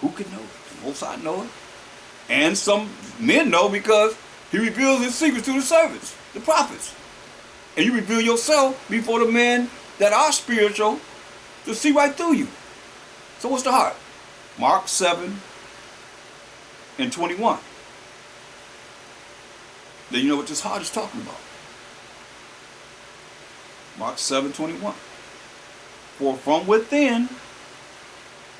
Who can know it? The Most High know it. And some men know because he reveals his secrets to the servants, the prophets. And you reveal yourself before the men that are spiritual to see right through you. So what's the heart? Mark 7 and 21. Then you know what this heart is talking about. Mark 7:21. For from within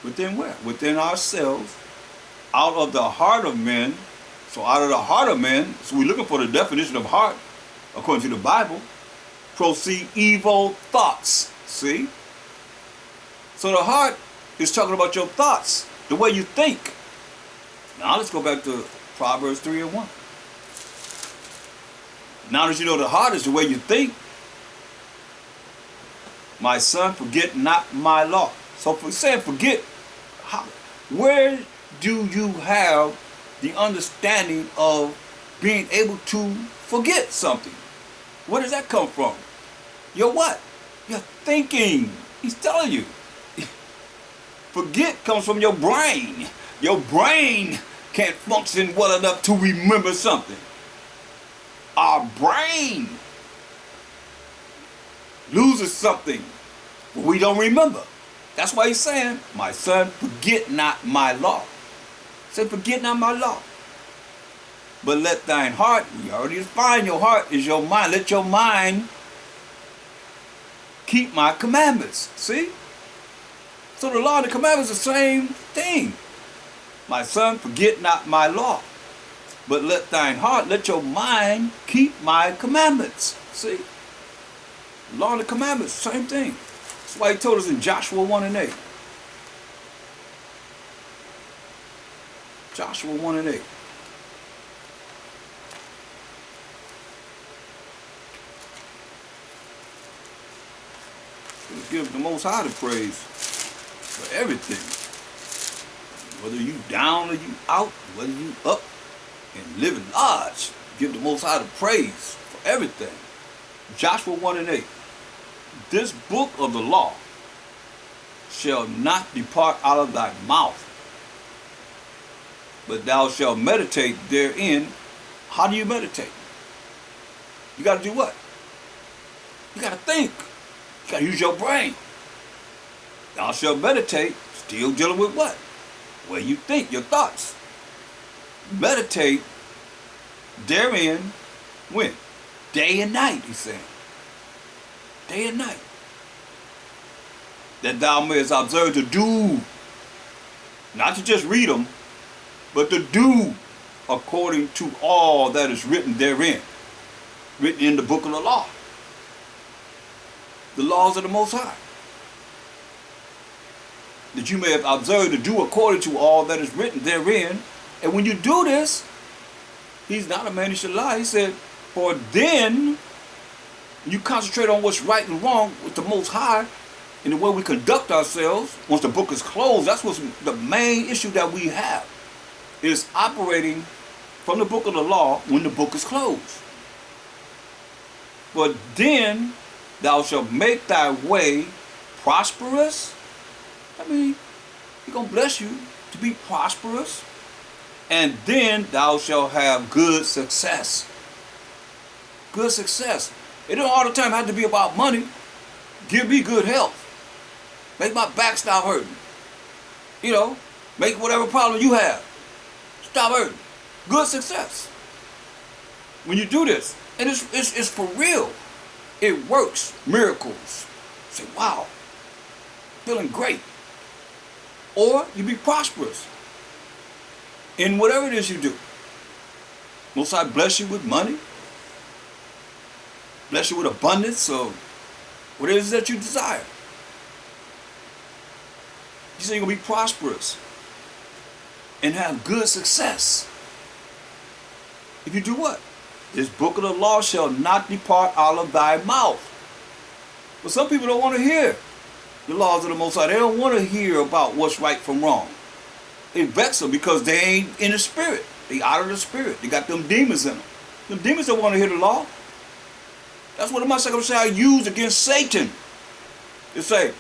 where? Within ourselves, out of the heart of men. So out of the heart of men, so we're looking for the definition of heart, according to the Bible, proceed evil thoughts. See? So the heart is talking about your thoughts, the way you think. Now let's go back to Proverbs 3 and 1. Now that you know the heart is the way you think, my son, forget not my law. So for saying forget, where do you have the understanding of being able to forget something? Where does that come from? Your what? Your thinking. He's telling you. Forget comes from your brain. Your brain can't function well enough to remember something. Our brain loses something, but we don't remember. That's why he's saying, my son, forget not my law. Say, forget not my law. But let thine heart, we already defined your heart is your mind. Let your mind keep my commandments. See? So the law and the commandments are the same thing. My son, forget not my law. But let thine heart, let your mind keep my commandments. See? The law and the commandments, same thing. That's why he told us in Joshua 1 and 8. Joshua 1 and 8. Give the Most High the praise for everything. Whether you down or you out, whether you up and living large, give the Most High the praise for everything. Joshua 1 and 8. This book of the law shall not depart out of thy mouth, but thou shalt meditate therein. How do you meditate? You got to do what? You got to think. You got to use your brain. Thou shalt meditate, still dealing with what? Where you think, your thoughts. Meditate therein, when? Day and night, he's saying. Day and night. That thou mayest observe to do, not to just read them, but to do according to all that is written therein. Written in the book of the law. The laws of the Most High. That you may have observed to do according to all that is written therein. And when you do this, he's not a man who should lie. He said, for then you concentrate on what's right and wrong with the Most High and the way we conduct ourselves. Once the book is closed, that's what's the main issue that we have, is operating from the book of the law when the book is closed. But then thou shalt make thy way prosperous. I mean, he's going to bless you to be prosperous. And then thou shalt have good success. Good success. It don't all the time have to be about money. Give me good health. Make my back stop hurting. You know, make whatever problem you have stop hurting. Good success. When you do this, and it's for real. It works. Miracles. Say, wow, feeling great. Or you be prosperous in whatever it is you do. Most High bless you with money. Bless you with abundance of what it is that you desire. You say you're going to be prosperous and have good success. If you do what? This book of the law shall not depart out of thy mouth. But some people don't want to hear the laws of the Most High. They don't want to hear about what's right from wrong. It vexes them because they ain't in the spirit. They out of the spirit. They got them demons in them. Them demons don't want to hear the law. That's what the Most High use against Satan. They say,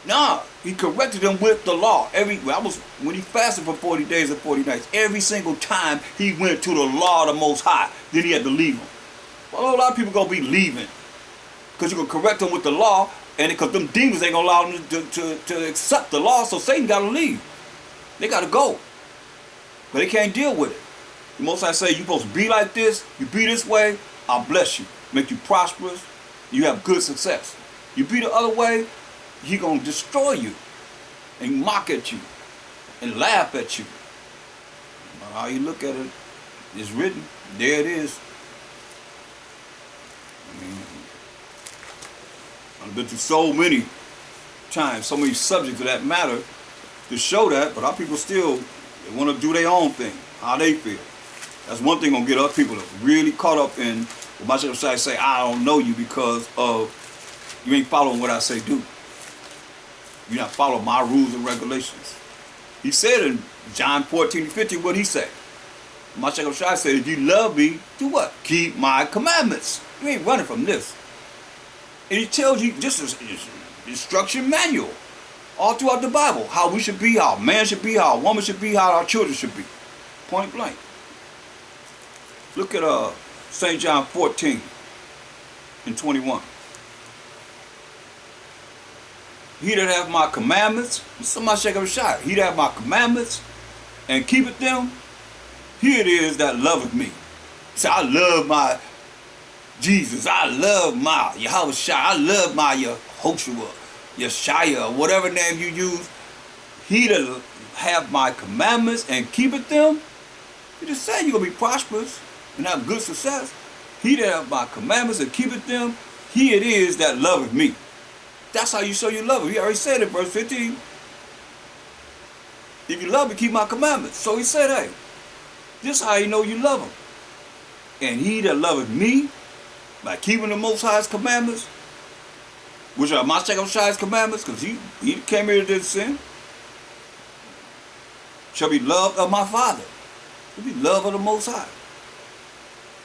Nah, he corrected them with the law. When he fasted for 40 days and 40 nights, every single time he went to the law of the Most High, then he had to leave them. Well, a lot of people gonna be leaving because you're gonna correct them with the law, and because them demons ain't gonna allow them to accept the law, so Satan gotta leave. They gotta go, but they can't deal with it. The Most High say, you supposed to be like this, you be this way, I'll bless you, make you prosperous, you have good success. You be the other way, he gonna destroy you and mock at you and laugh at you. How you look at it, it's written, there it is. I've been through so many times, so many subjects of that matter to show that, but our people still, they want to do their own thing, how they feel. That's one thing gonna get other people really caught up in what my church say, I don't know you because of you ain't following what I say do. You're not following my rules and regulations. He said in John 14:50, what he said? My Sheikh Shai said, if you love me, do what? Keep my commandments. You ain't running from this. And he tells you just an instruction manual all throughout the Bible, how we should be, how a man should be, how a woman should be, how our children should be. Point blank. Look at St. John 14:21. He that hath my commandments, somebody shake up a shot. He that hath my commandments and keepeth them, he it is that loveth me. So I love my Jesus. I love my h.o.d.c. I love my h.o.i, Yeshaya, whatever name you use. He that have my commandments and keepeth them, he just said you're going to be prosperous and have good success. He that have my commandments and keepeth them, he it is that loveth me. That's how you show you love him. He already said it, verse 15. If you love me, keep my commandments. So he said, hey, this is how you know you love him. And he that loveth me, by keeping the Most High's commandments, which are my Sheikh Shai's commandments, because he came here to sin, shall be loved of my Father. Shall be loved of the Most High.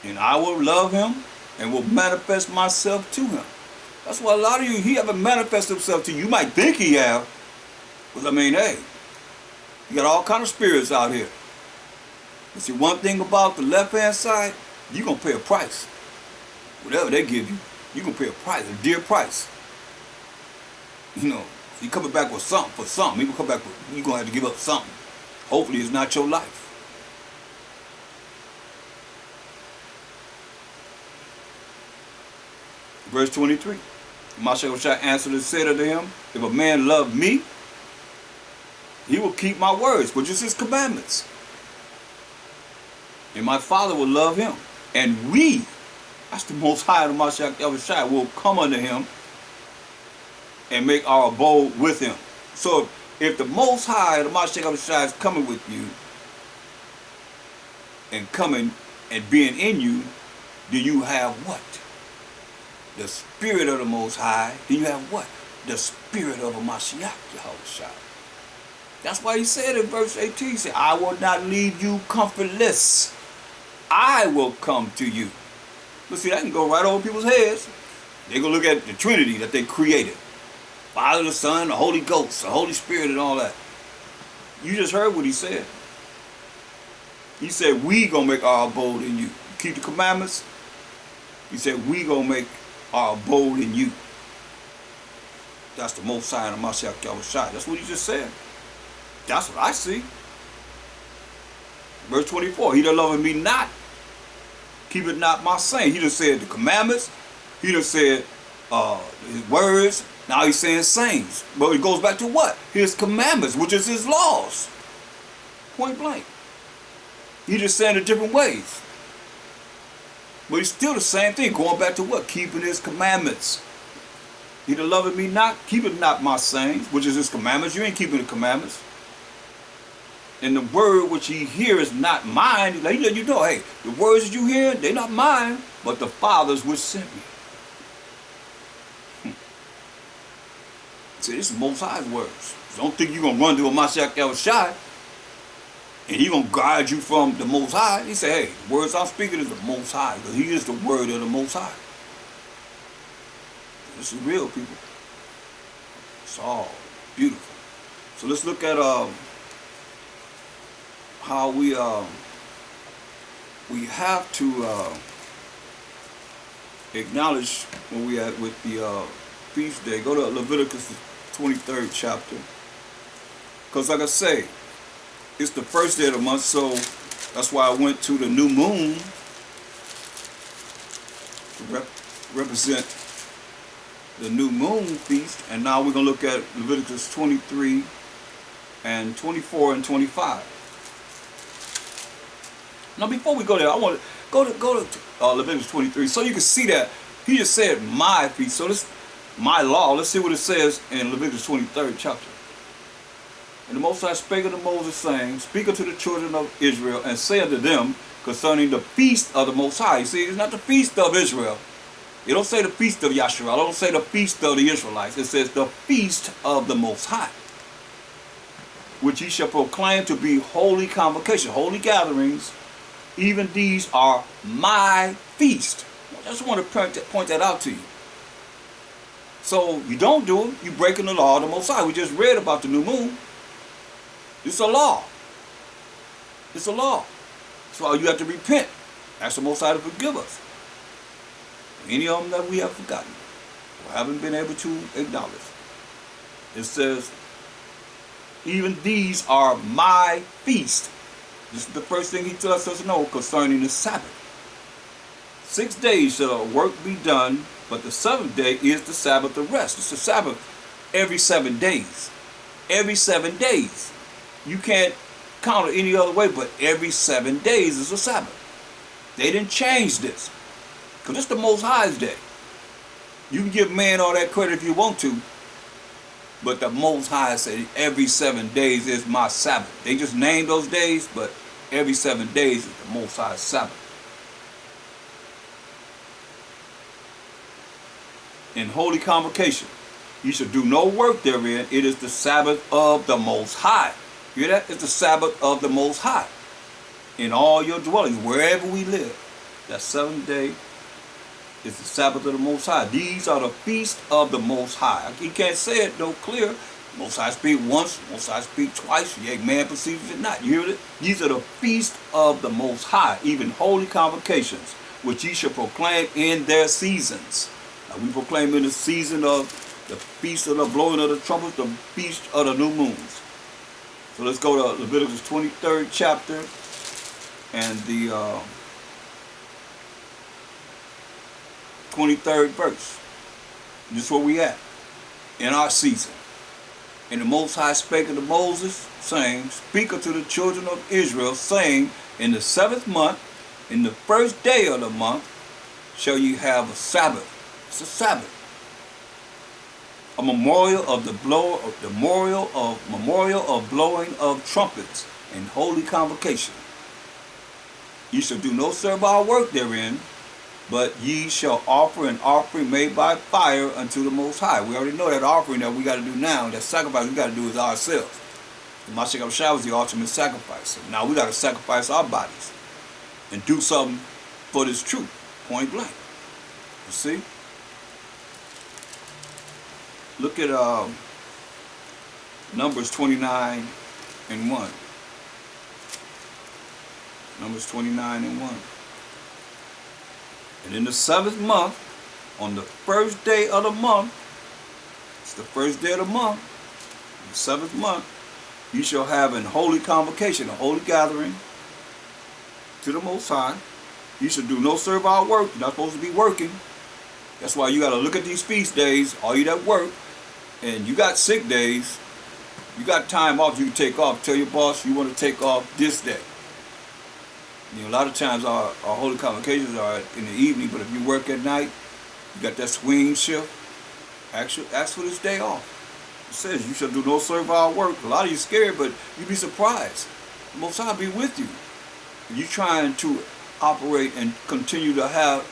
And I will love him and will manifest myself to him. That's why a lot of you, he haven't manifested himself to you. You might think he have, but I mean, hey, you got all kind of spirits out here. But see, one thing about the left-hand side, you're going to pay a price. Whatever they give you, you're going to pay a price, a dear price. You know, you coming back with something for something. You're going to have to give up something. Hopefully it's not your life. Verse 23. Mashiach shall answer and said unto him, if a man love me, he will keep my words, which is his commandments. And my Father will love him. And we, that's the Most High, the Mashiach will come unto him and make our abode with him. So if the Most High, the Mashiach is coming with you and coming and being in you, do you have what? The Spirit of the Most High. Do you have what? The Spirit of a Mashiach, Yahushua. That's why he said in verse 18, he said, I will not leave you comfortless. I will come to you. But see, that can go right over people's heads. They're going to look at the Trinity that they created. Father, the Son, the Holy Ghost, the Holy Spirit, and all that. You just heard what he said. He said, we going to make our abode in you. Keep the commandments. He said, we going to make our abode in you. That's the Most High and the Mashiach Yahushua. That's what he just said. That's what I see. Verse 24, he that loveth me not, keepeth not my saying. He just said the commandments. He just said his words. Now he's saying sayings. But it goes back to what? His commandments, which is his laws. Point blank. He just saying it different ways. But it's still the same thing, going back to what? Keeping his commandments. He that loveth me not, keepeth not my sayings, which is his commandments. You ain't keeping the commandments. And the word which ye hear is not mine. Like, he let you know, hey, the words that you hear, they're not mine, but the Father's which sent me. See, this is Most High's words. So don't think you're going to run to a Mashiach Yahushua and he's going to guide you from the Most High. He said, hey, the words I'm speaking is the Most High, because he is the word of the Most High. This is real, people. It's all Beautiful. So let's look at how we have to acknowledge when we at with the feast day. Go to Leviticus 23rd chapter. Because like I say, it's the first day of the month, so that's why I went to the new moon to represent the new moon feast. And now we're going to look at Leviticus 23 and 24 and 25. Now before we go there, I want to go to Leviticus 23 so you can see that he just said my feast. So this my law. Let's see what it says in Leviticus 23rd chapter. And the Most High spake unto Moses, saying, Speak unto the children of Israel, and say unto them concerning the feast of the Most High. You see, it's not the feast of Israel. It don't say the feast of Yahshua. It don't say the feast of the Israelites. It says the feast of the Most High, which ye shall proclaim to be holy convocation, holy gatherings. Even these are my feast. I just want to point that out to you. So you don't do it, you're breaking the law of the Most High. We just read about the new moon. It's a law. It's a law. So you have to repent. Ask the Most High to forgive us. Any of them that we have forgotten or haven't been able to acknowledge. It says, even these are my feast. This is the first thing he tells us to know concerning the Sabbath. 6 days shall work be done, but the 7th day is the Sabbath of rest. It's the Sabbath every 7 days. Every 7 days. You can't count it any other way, but every 7 days is a Sabbath. They didn't change this, because it's the Most High's day. You can give man all that credit if you want to, but the Most High said every 7 days is my Sabbath. They just named those days, but every 7 days is the Most High's Sabbath. In holy convocation, you shall do no work therein. It is the Sabbath of the Most High. You hear that? It's the Sabbath of the Most High. In all your dwellings, wherever we live, that 7th day is the Sabbath of the Most High. These are the feast of the Most High. He can't say it no clear. Most High speak once, Most High speak twice, yet man perceives it not. You hear it? These are the feast of the Most High, even holy convocations, which ye shall proclaim in their seasons. Now we proclaim in the season of the feast of the blowing of the trumpets, the feast of the new moons. So let's go to Leviticus 23rd chapter and the 23rd verse. This is where we at in our season. And the Most High spake unto Moses, saying, Speak unto the children of Israel, saying, In the 7th month, in the 1st day of the month, shall ye have a Sabbath. It's a Sabbath. A memorial of the memorial of blowing of trumpets and holy convocation. Ye shall do no servile work therein, but ye shall offer an offering made by fire unto the Most High. We already know that offering that we got to do now, that sacrifice we got to do is ourselves. The Mashiach Shah was the ultimate sacrifice. So now we got to sacrifice our bodies and do something for this truth, point blank. You see? Look at Numbers 29 and 1. Numbers 29 and 1. And in the 7th month, on the 1st day of the month, it's the 1st day of the month, the 7th month, you shall have an holy convocation, a holy gathering to the Most High. You shall do no servile work. You're not supposed to be working. That's why you got to look at these feast days, all you that work, and you got sick days, you got time off you can take off. Tell your boss you want to take off this day. You know, a lot of times our holy convocations are in the evening, but if you work at night, you got that swing shift, ask for this day off. It says you shall do no servile work. A lot of you scared, but you'd be surprised. The Most High be with you. You trying to operate and continue to have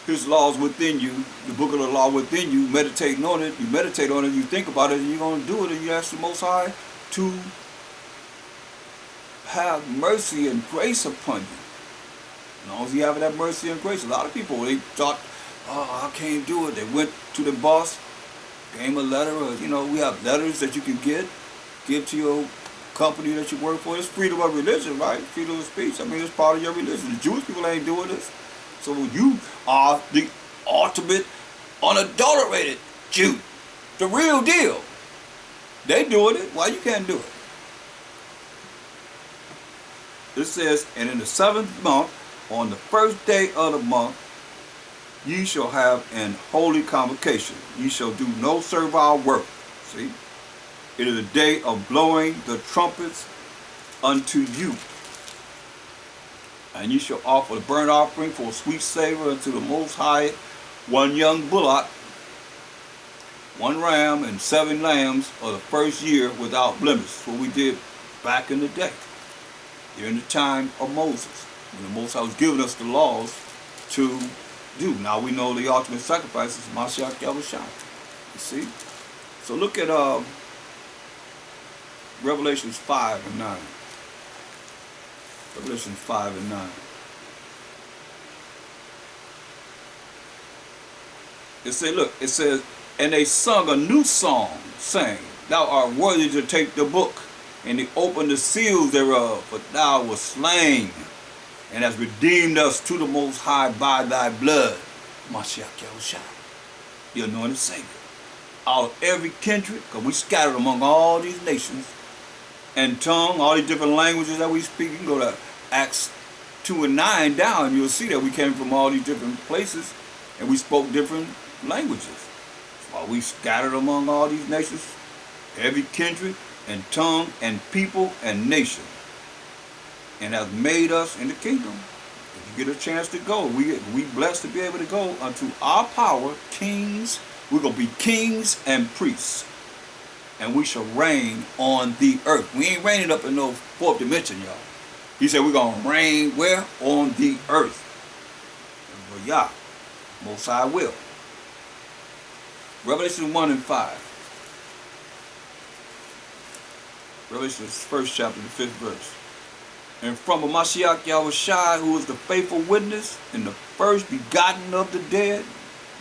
His laws within you, the book of the law within you, meditating on it. You meditate on it, you think about it, and you're going to do it, and you ask the Most High to have mercy and grace upon you. As long as you have that mercy and grace. A lot of people, they thought, oh, I can't do it. They went to the boss, Gave him a letter, or, we have letters that you can give to your company that you work for. It's freedom of religion, right? Freedom of speech. I mean, it's part of your religion. The Jewish people ain't doing this. So you are the ultimate, unadulterated Jew. The real deal. They doing it. Why you can't do it? It says, and in the 7th month, on the first day of the month, ye shall have an holy convocation. Ye shall do no servile work. See? It is a day of blowing the trumpets unto you. And ye shall offer the burnt offering for a sweet savor unto the Most High, 1 young bullock, 1 ram, and 7 lambs of the first year without blemish. That's what we did back in the day, during the time of Moses, when the Most High was giving us the laws to do. Now we know the ultimate sacrifice is Mashiach Yahushua. You see? So look at Revelations 5 and 9. Revelations 5 and 9. It says, and they sung a new song, saying, Thou art worthy to take the book, and to open the seals thereof, for thou wast slain, and hast redeemed us to the Most High by thy blood, Mashiach Yahushua, the anointed Savior, out of every kindred, because we scattered among all these nations, and tongue, all these different languages that we speak. You can go to Acts 2 and 9 down, and you'll see that we came from all these different places, and we spoke different languages. While we scattered among all these nations, every kindred, and tongue, and people, and nation, and has made us in the kingdom. If you get a chance to go, we blessed to be able to go unto our power, kings. We're going to be kings and priests. And we shall reign on the earth. We ain't reigning up in no 4th dimension, y'all. He said we're going to reign where? On the earth. But yeah, Most High will. Revelation 1 and 5. Revelation 1st chapter, the 5th verse. And from a Mashiach Yahushua, who is the faithful witness, and the first begotten of the dead,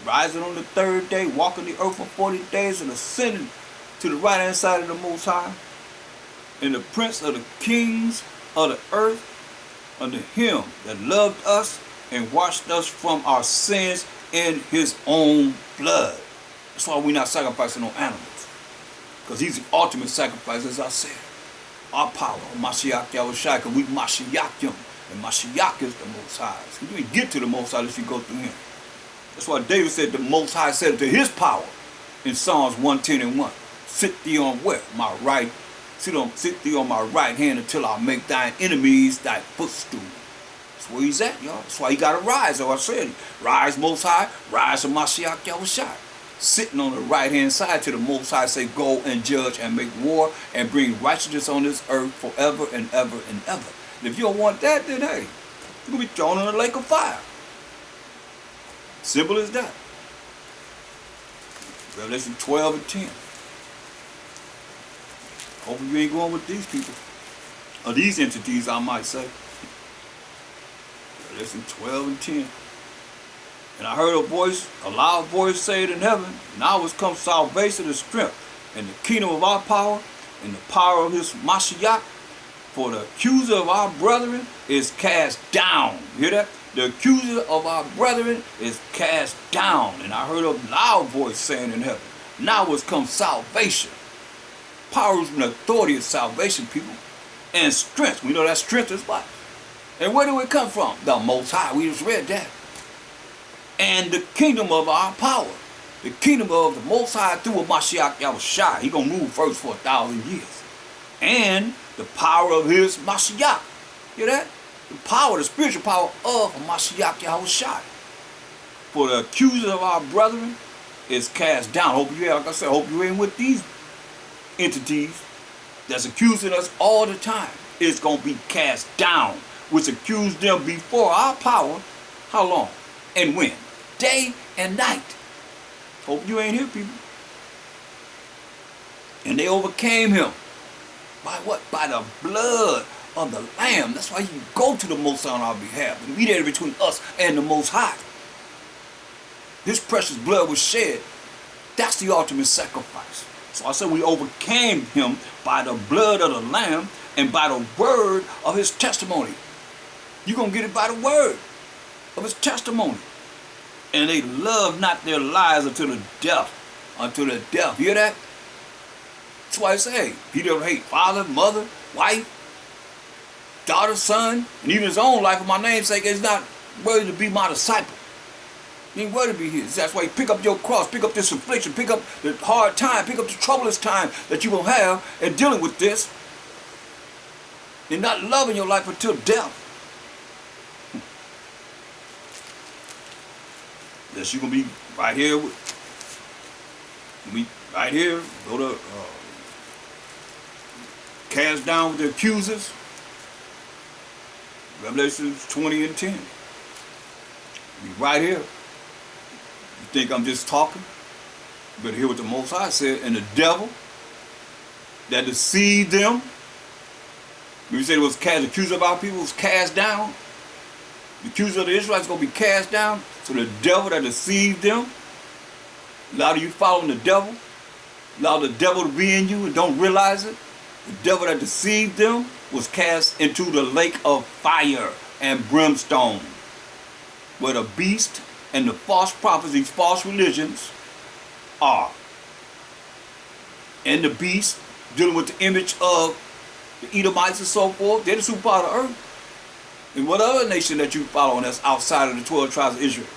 rising on the 3rd day, walking the earth for 40 days, and ascending to the right hand side of the Most High, and the prince of the kings of the earth, unto him that loved us and washed us from our sins in his own blood. That's why we're not sacrificing no animals, because he's the ultimate sacrifice, as I said. Our power, Mashiach Yahushua, because we Mashiach him, and Mashiach is the Most High. So you can get to the Most High unless you go through him. That's why David said the Most High said to his power in Psalms 110 and 1. Sit thee on where? My right. Sit thee on my right hand until I make thine enemies thy footstool. That's where he's at, y'all. That's why he got to rise. As I said, rise Most High, rise to Mashiach Yahushua. Sitting on the right hand side to the Most High, say, go and judge and make war and bring righteousness on this earth forever and ever and ever. And if you don't want that, then hey, you're going to be thrown in a lake of fire. Simple as that. Revelation 12 and 10. Hopefully you ain't going with these people. Or these entities, I might say. Revelation 12 and 10. And I heard a loud voice say it in heaven, now has come salvation and strength, and the kingdom of our power, and the power of his Mashiach. For the accuser of our brethren is cast down. You hear that? The accuser of our brethren is cast down. And I heard a loud voice saying in heaven, now has come salvation. Power and authority is salvation, people. And strength. We know that strength is what? And where do it come from? The Most High. We just read that. And the kingdom of our power. The kingdom of the Most High through a Mashiach Yahushua. He gonna rule first for 1,000 years. And the power of his Mashiach. Hear that? The power, the spiritual power of a Mashiach Yahushua. For the accuser of our brethren is cast down. Hope you, like I said, hope you ain't with these entities that's accusing us all the time. It's gonna be cast down, which accused them before our power. How long? And when? Day and night. Hope you ain't here, people. And they overcame him. By what? By the blood of the Lamb. That's why you go to the Most High on our behalf. And mediator between us and the Most High. His precious blood was shed That's the ultimate sacrifice. So I said we overcame him by the blood of the Lamb and by the word of his testimony. You're going to get it by the word of his testimony. And they love not their lives unto the death. Unto the death. Hear that? That's why I say, he don't hate father, mother, wife, daughter, son, and even his own life for my name's sake is not worthy to be my disciple. He ain't worthy to be his. That's why you pick up your cross, pick up this affliction, pick up the hard time, pick up the troublous time that you will have in dealing with this. And not loving your life until death. Unless you're going to be right here. Right here. Go to cast down with the accusers. Revelation 20 and 10. Be right here. You think I'm just talking? You better hear what the Most High said. And the devil that deceived them. We said it was cast, the accuser of our people was cast down. The accuser of the Israelites is going to be cast down. So the devil that deceived them, a lot of you following the devil, allow the devil to be in you and don't realize it. The devil that deceived them was cast into the lake of fire and brimstone, where the beast and the false prophets, these false religions, are. And the beast, dealing with the image of the Edomites and so forth, they're the super part of the earth. And what other nation that you follow that's outside of the 12 tribes of Israel,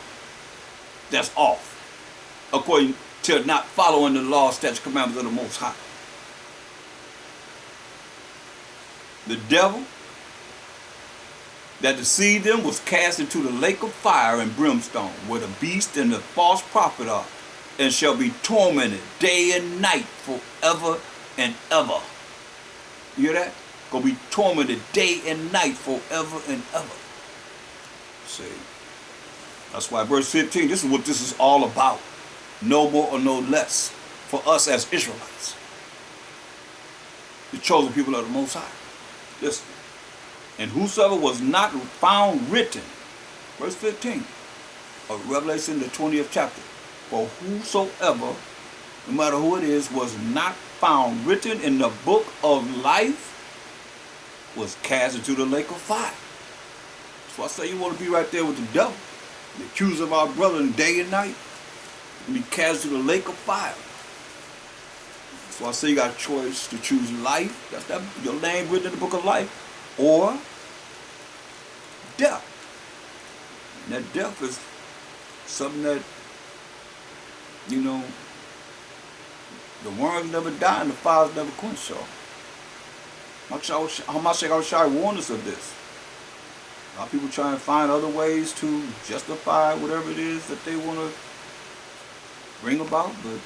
that's off, according to not following the law, statutes, commandments of the Most High. The devil that deceived them was cast into the lake of fire and brimstone, where the beast and the false prophet are, and shall be tormented day and night forever and ever. You hear that? Gonna be tormented day and night forever and ever. See? That's why verse 15, this is what this is all about. No more or no less for us as Israelites. The chosen people of the Most High. Listen. And whosoever was not found written, verse 15 of Revelation, the 20th chapter, for whosoever, no matter who it is, was not found written in the book of life, was cast into the lake of fire. So I say you want to be right there with the devil, the accuser of our brother day and night, and be cast into the lake of fire. So I say you got a choice to choose life, that's that, your name written in the book of life, or death. And that death is something that, you know, the worms never die and the fires never quench. So how much h.o.i warned us of this. A lot of people try and find other ways to justify whatever it is that they want to bring about, but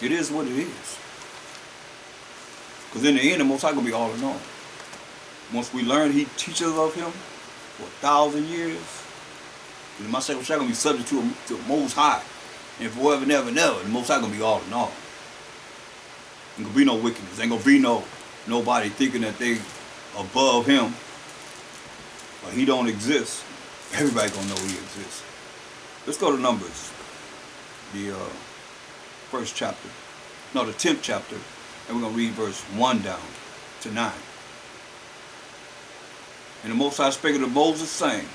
it is what it is. Because in the end, the Most High going to be all in all. Once we learn He teaches of Him for 1,000 years, the Most High going to be subject to the Most High. And forever, never, never, the Most High going to be all in all. Ain't going to be no wickedness. Ain't going to be nobody thinking that they above Him. But He don't exist. Everybody going to know He exists. Let's go to Numbers. The first chapter. No, the 10th chapter. And we're going to read verse 1 down to 9. And the Most High spake unto Moses, saying,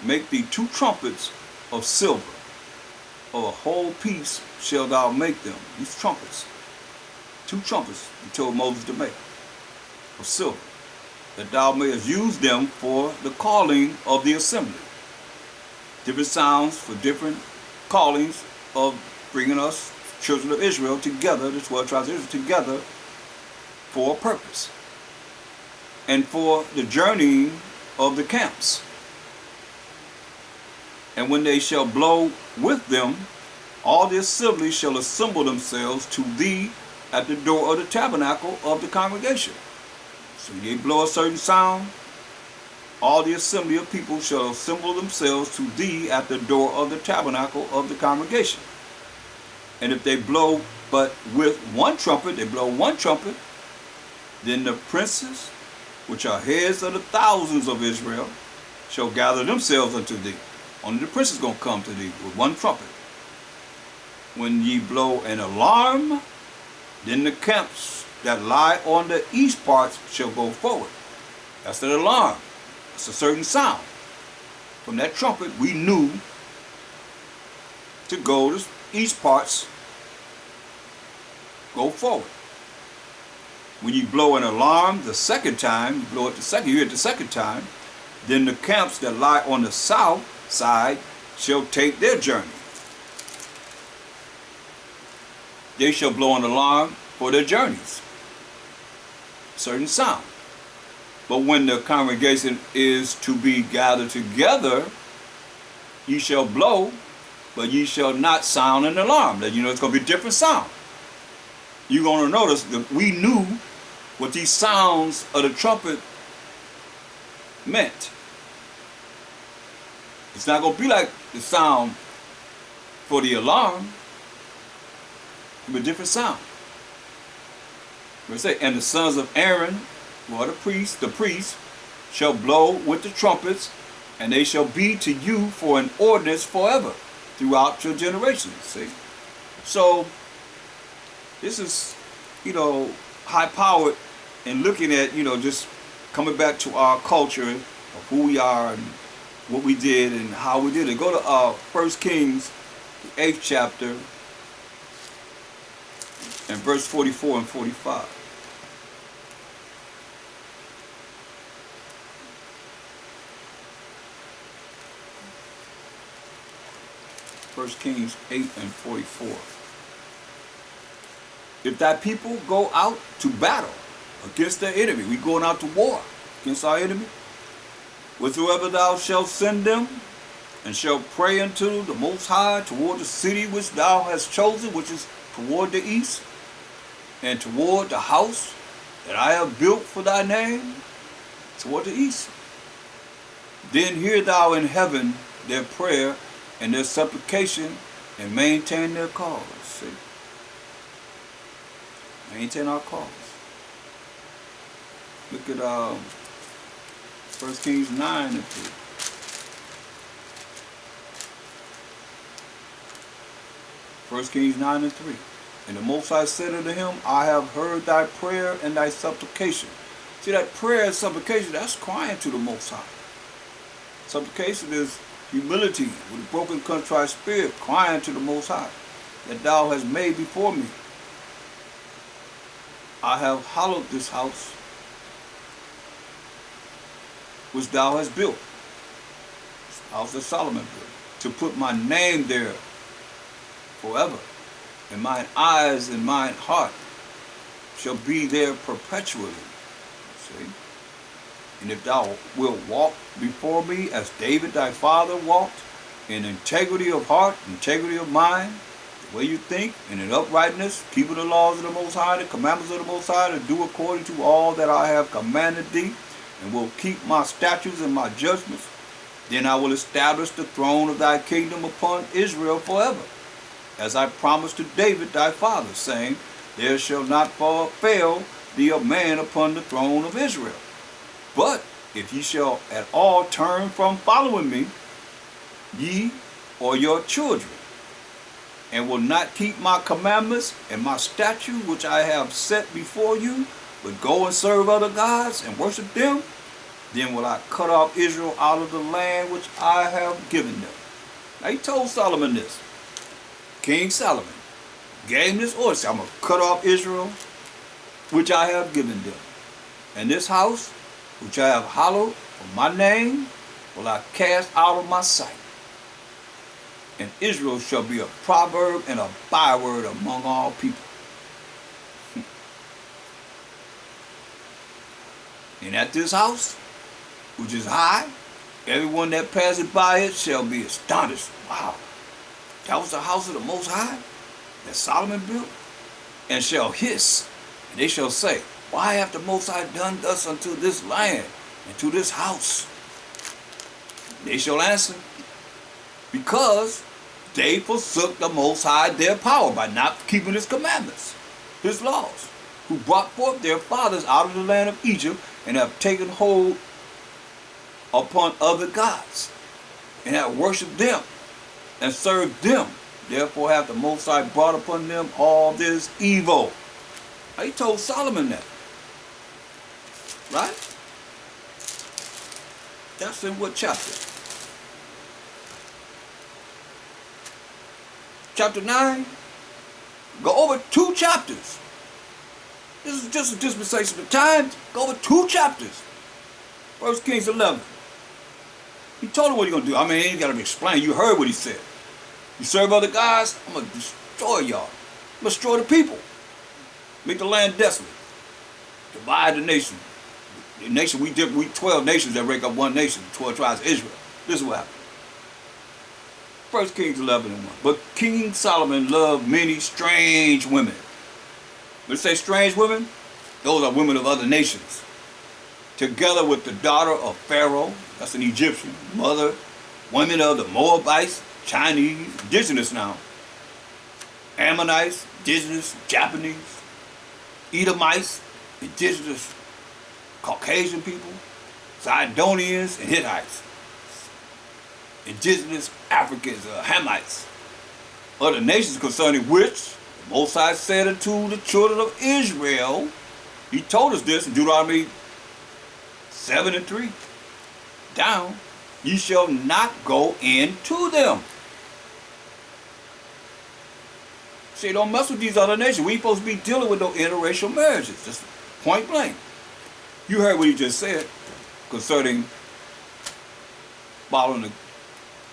make thee 2 trumpets of silver. Of a whole piece shalt thou make them. These trumpets. 2 trumpets He told Moses to make. Of silver. That thou mayest use them for the calling of the assembly. Different sounds for different callings of bringing us, children of Israel, together, the 12 tribes of Israel, together for a purpose. And for the journeying of the camps. And when they shall blow with them, all the assembly shall assemble themselves to thee at the door of the tabernacle of the congregation. So they blow a certain sound, all the assembly of people shall assemble themselves to thee at the door of the tabernacle of the congregation. And if they blow but with one trumpet, they blow one trumpet, then the princes, which are heads of the thousands of Israel, shall gather themselves unto thee. Only the princes going to come to thee with one trumpet. when ye blow an alarm, then the camps that lie on the east parts shall go forward. That's an alarm. It's a certain sound. From that trumpet, we knew to go to east parts, go forward. When you blow an alarm the second time, you blow it the second, you hear it the second time, then the camps that lie on the south side shall take their journey. They shall blow an alarm for their journeys. Certain sound. But when the congregation is to be gathered together, ye shall blow, but ye shall not sound an alarm. That you know it's going to be a different sound. You're going to notice that we knew what these sounds of the trumpet meant. It's not going to be like the sound for the alarm. It'll be a different sound. Say, and the sons of Aaron, who are the priests, shall blow with the trumpets, and they shall be to you for an ordinance forever, throughout your generations. See? So, this is, high-powered in looking at, just coming back to our culture of who we are and what we did and how we did it. Go to 1 Kings, the 8th chapter, and verse 44 and 45. 1 Kings 8 and 44. If thy people go out to battle against their enemy, we going out to war against our enemy, whatsoever thou shalt send them, and shall pray unto the Most High toward the city which thou hast chosen, which is toward the east, and toward the house that I have built for thy name, toward the east, then hear thou in heaven their prayer and their supplication, and maintain their cause. See? Maintain our cause. Look at 1 Kings 9 and 3. First Kings 9 and 3. And the Most High said unto him, I have heard thy prayer and thy supplication. See, that prayer and supplication, that's crying to the Most High. Supplication is humility with a broken, contrite spirit, crying to the Most High, that thou hast made before me. I have hallowed this house which thou hast built, the house that Solomon built, to put my name there forever, and mine eyes and mine heart shall be there perpetually. See? And if thou wilt walk before me as David thy father walked, in integrity of heart, integrity of mind, the way you think, and in uprightness, keeping the laws of the Most High, the commandments of the Most High, to do according to all that I have commanded thee, and will keep my statutes and my judgments, then I will establish the throne of thy kingdom upon Israel forever, as I promised to David thy father, saying, there shall not fail thee a man upon the throne of Israel. But if ye shall at all turn from following me, ye or your children, and will not keep my commandments and my statutes which I have set before you, but go and serve other gods and worship them, then will I cut off Israel out of the land which I have given them. Now he told Solomon this. King Solomon gave him this order. I'm going to cut off Israel, which I have given them. And this house, which I have hallowed for my name, will I cast out of my sight. And Israel shall be a proverb and a byword among all people. And at this house, which is high, everyone that passes by it shall be astonished. Wow, that was the house of the Most High that Solomon built? And shall hiss, and they shall say, why hath the Most High done thus unto this land and to this house? They shall answer, because they forsook the Most High their power by not keeping his commandments, his laws, who brought forth their fathers out of the land of Egypt, and have taken hold upon other gods, and have worshipped them, and served them, Therefore hath the Most High brought upon them all this evil. Now, he told Solomon that. Right? That's in what chapter? Chapter 9? Go over 2 chapters. This is just a dispensation of time. Go over 2 chapters. 1 Kings 11. He told him what he's going to do. I mean, he ain't got to explain. You heard what he said. You serve other guys, I'm going to destroy y'all. I'm going to destroy the people. Make the land desolate. Divide the nation. The nation, we 12 nations that break up one nation, 12 tribes of Israel. This is what happened. 1 Kings 11 and 1. But King Solomon loved many strange women. When they say strange women, those are women of other nations. Together with the daughter of Pharaoh, that's an Egyptian, mother, women of the Moabites, Chinese, indigenous now, Ammonites, indigenous, Japanese, Edomites, indigenous, Caucasian people, Zidonians, and Hittites, indigenous Africans, Hamites, other nations concerning which the Most High said unto the children of Israel, he told us this in Deuteronomy 7 and 3, down, ye shall not go into them. See, don't mess with these other nations. We ain't supposed to be dealing with no interracial marriages. Just point blank. You heard what he just said concerning following the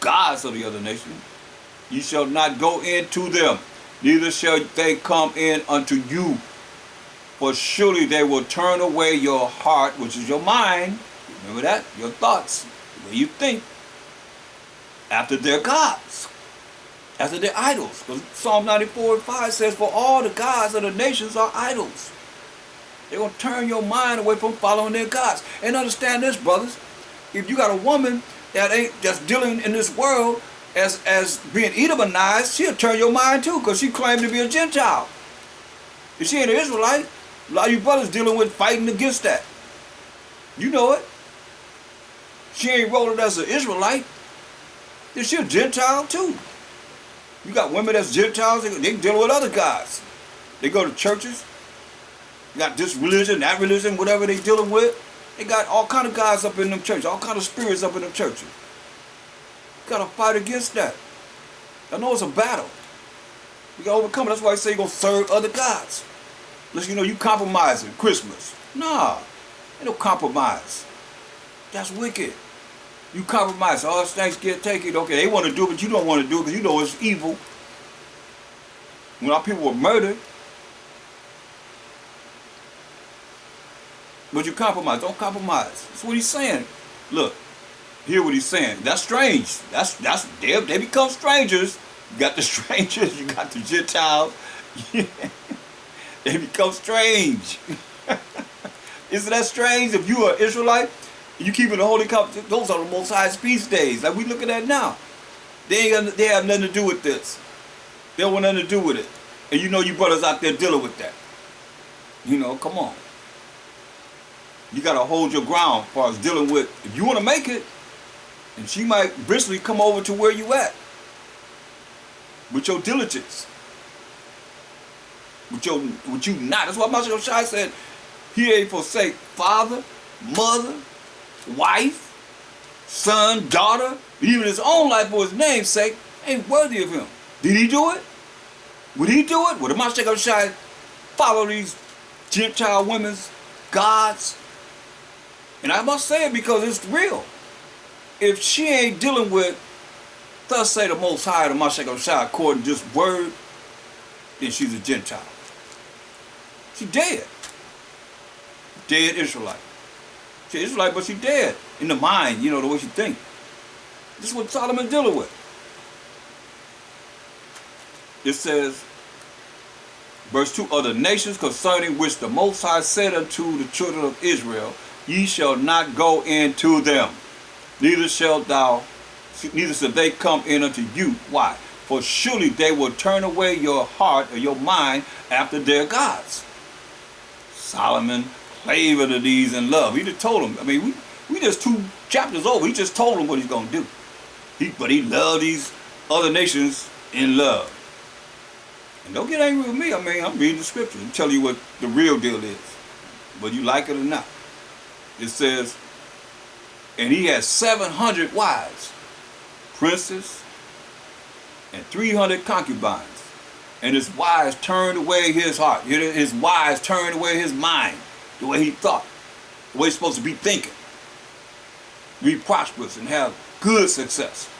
gods of the other nation. You shall not go into them, neither shall they come in unto you. For surely they will turn away your heart, which is your mind. Remember that? Your thoughts, the way you think, after their gods, after their idols. Because Psalm 94 and 5 says, for all the gods of the nations are idols. They're going to turn your mind away from following their gods. And understand this, brothers. If you got a woman that's dealing in this world as being Edomanized, she'll turn your mind too, because she claimed to be a Gentile. If she ain't an Israelite, a lot of you brothers dealing with fighting against that. You know it. She ain't rolling as an Israelite. Then she a Gentile too. You got women that's Gentiles, they dealing with other gods. They go to churches. You got this religion, that religion, whatever they dealing with. They got all kind of gods up in them churches, all kind of spirits up in them churches. You got to fight against that. I know it's a battle. You got to overcome it. That's why I say you're going to serve other gods. Unless you know you compromising Christmas. Nah, ain't no compromise. That's wicked. You compromise. All those things get taken. Okay, they want to do it, but you don't want to do it because you know it's evil. When our people were murdered, but you compromise. Don't compromise. That's what he's saying. Look, hear what he's saying. That's strange. That's they become strangers. You got the strangers. You got the Gentiles. They become strange. Isn't that strange? If you are Israelite, you keeping the holy covenant, those are the Most High's feast days, like we looking at now. They have nothing to do with this. They don't want nothing to do with it. And you know you brothers out there dealing with that. You know, come on. You got to hold your ground as far as dealing with, if you want to make it, and she might briskly come over to where you at. With your diligence. With you not. That's why Mashiach Shai said, he ain't forsake father, mother, wife, son, daughter, even his own life for his name's sake, ain't worthy of him. Did he do it? Would he do it? Would the Mashiach Shai follow these Gentile women's gods? And I must say it because it's real. If she ain't dealing with, thus say the Most High, the Mashiach Shai, according to this word, then she's a Gentile. She dead. Dead Israelite. She's Israelite, but she dead. In the mind, you know, the way she think. This is what Solomon's dealing with. It says, verse 2, of the nations concerning which the Most High said unto the children of Israel, ye shall not go into them, neither shall they come in unto you. Why? For surely they will turn away your heart or your mind after their gods. Solomon clave unto these in love. He just told them. I mean, we just 2 chapters over. He just told them what he's going to do. But he loved these other nations in love. And don't get angry with me. I mean, I'm reading the scriptures. I'm telling you what the real deal is, whether you like it or not. It says, and he had 700 wives, princes, and 300 concubines. And his wives turned away his heart. His wives turned away his mind, the way he thought, the way he's supposed to be thinking. Be prosperous and have good success.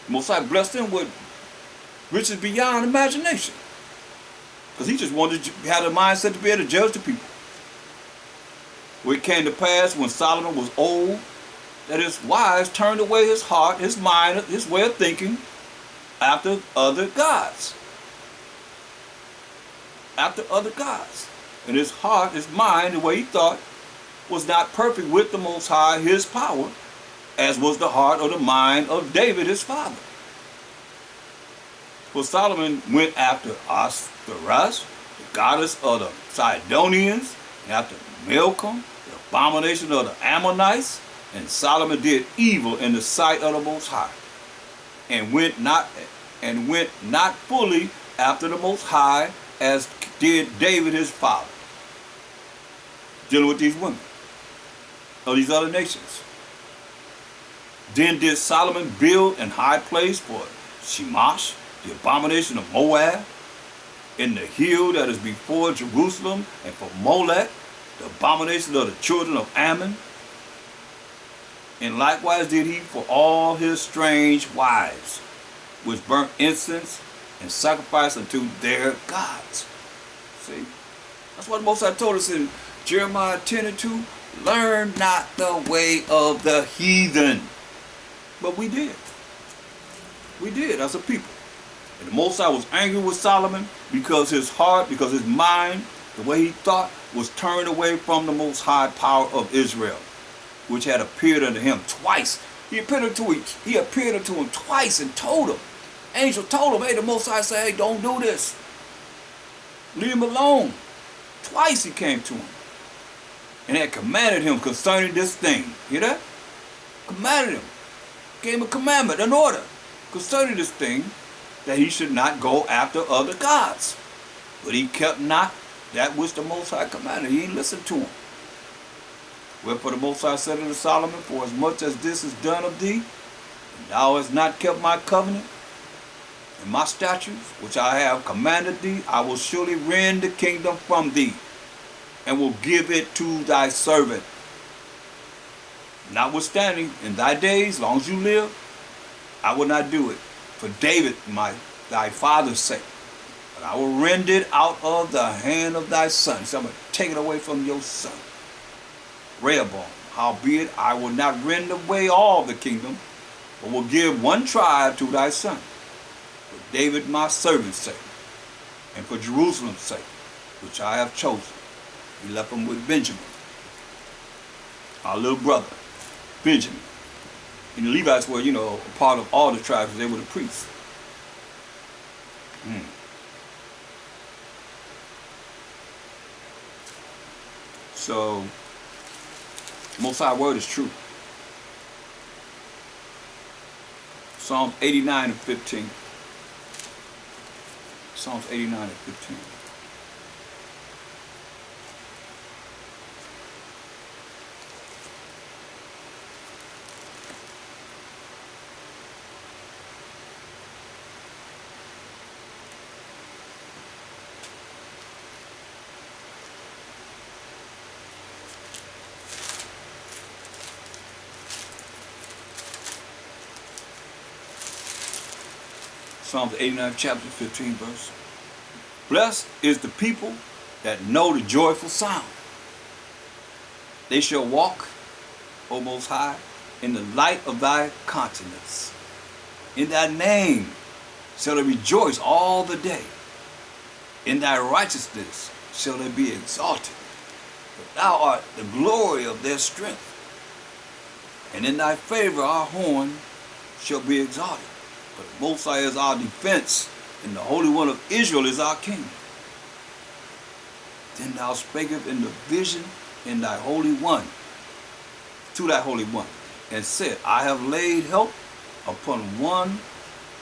Most High blessed him with riches beyond imagination. Because he just wanted to have a mindset to be able to judge the people. Well, it came to pass when Solomon was old that his wives turned away his heart, his mind, his way of thinking after other gods. After other gods. And his heart, his mind, the way he thought, was not perfect with the Most High, his power, as was the heart or the mind of David, his father. For Solomon went after Ashtoreth, the goddess of the Sidonians, and after Milcom, the abomination of the Ammonites, and Solomon did evil in the sight of the Most High, and went not fully after the Most High, as did David his father, dealing with these women of these other nations. Then did Solomon build an high place for Shemash, the abomination of Moab, in the hill that is before Jerusalem, and for Molech, the abomination of the children of Ammon. And likewise did he for all his strange wives, which burnt incense and sacrificed unto their gods. See, that's what the Most High told us in Jeremiah 10:2. Learn not the way of the heathen. But we did. We did as a people. And the Most High was angry with Solomon because his heart, because his mind, the way he thought, was turned away from the Most High power of Israel, which had appeared unto him twice. He appeared unto him twice and told him. Angel told him, hey, the Most High said, hey, don't do this. Leave him alone. Twice he came to him and had commanded him concerning this thing. Hear that? Commanded him. Gave him a commandment, an order concerning this thing, that he should not go after other gods. But he kept not that which the Most High commanded. He didn't listen to him. Wherefore the Most High said unto Solomon, for as much as this is done of thee, and thou hast not kept my covenant and my statutes, which I have commanded thee, I will surely rend the kingdom from thee, and will give it to thy servant. Notwithstanding, in thy days, as long as you live, I will not do it for David, thy father's sake. But I will rend it out of the hand of thy son. So I'm going to take it away from your son, Rehoboam. Howbeit, I will not rend away all the kingdom, but will give one tribe to thy son, for David my servant's sake, and for Jerusalem's sake, which I have chosen. He left them with Benjamin, our little brother, Benjamin. And the Levites were, a part of all the tribes. They were the priests. So, Most High word is true. Psalms 89 and 15. Psalms 89 and 15. Psalms 89, chapter 15, verse. Blessed is the people that know the joyful sound. They shall walk, O Most High, in the light of thy countenance. In thy name shall they rejoice all the day. In thy righteousness shall they be exalted. For thou art the glory of their strength. And in thy favor our horn shall be exalted. But the Most High is our defense, and the Holy One of Israel is our King. Then thou spakest in the vision in thy Holy One, to thy Holy One, and said, I have laid help upon one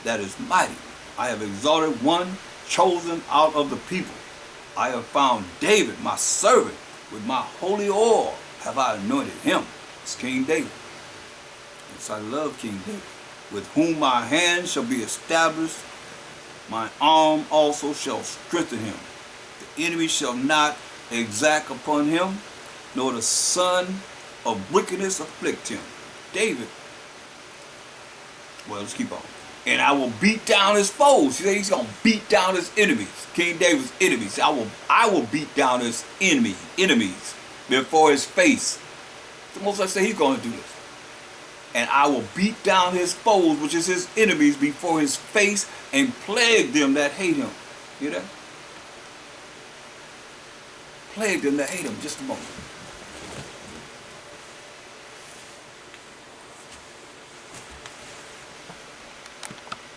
that is mighty. I have exalted one chosen out of the people. I have found David, my servant, with my holy oil have I anointed him. It's King David. Yes, I love King David. With whom my hand shall be established, my arm also shall strengthen him. The enemy shall not exact upon him, nor the son of wickedness afflict him. David. Well, let's keep on. And I will beat down his foes. He said he's going to beat down his enemies. King David's enemies. I will beat down his enemies before his face. The Most High said he's going to do this. And I will beat down his foes, which is his enemies, before his face, and plague them that hate him. Hear that? Plague them that hate him. Just a moment.